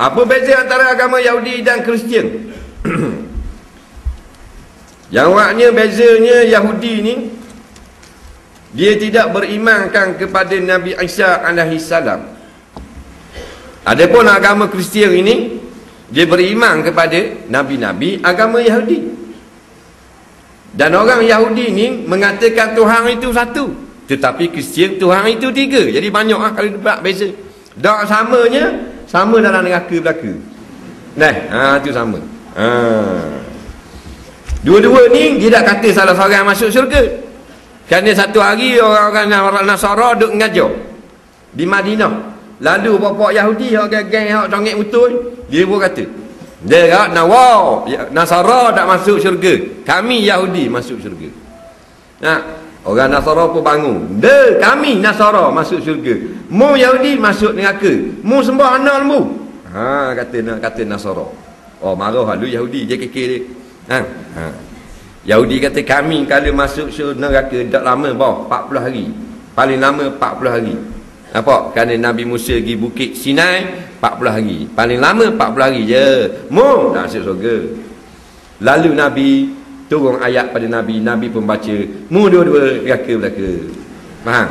Apa beza antara agama Yahudi dan Kristian? Jawabnya, bezanya Yahudi ni, dia tidak berimankan kepada Nabi Isa alaihi salam. Adapun agama Kristian ini, dia beriman kepada nabi-nabi agama Yahudi. Dan orang Yahudi ni mengatakan Tuhan itu satu, tetapi Kristian Tuhan itu tiga. Jadi banyak kalau debat beza. Dak samanya, sama dalam neraka belaka. Nah, itu sama. Dua-dua ni dia tak kata salah seorang masuk syurga. Kerana satu hari orang-orang Nasara duk mengajar di Madinah. Lalu bapak Yahudi geng hak congek betul, dia pun kata, dia kata, wow, Nasara tak masuk syurga, kami Yahudi masuk syurga. Nah, orang Nasara pun bangun, kami Nasara masuk syurga, mu Yahudi masuk neraka, mu sembah anak lembu. Kata Nasara. Oh, marah lalu Yahudi je kekek dia. Yahudi kata, kami kalau masuk neraka tak lama bawah 40 hari, paling lama 40 hari. Nampak? Kerana Nabi Musa pergi Bukit Sinai 40 hari, paling lama 40 hari je, mu nak masuk surga. Lalu Nabi turun ayat pada Nabi pun baca, mu dua-dua neraka belaka. Faham?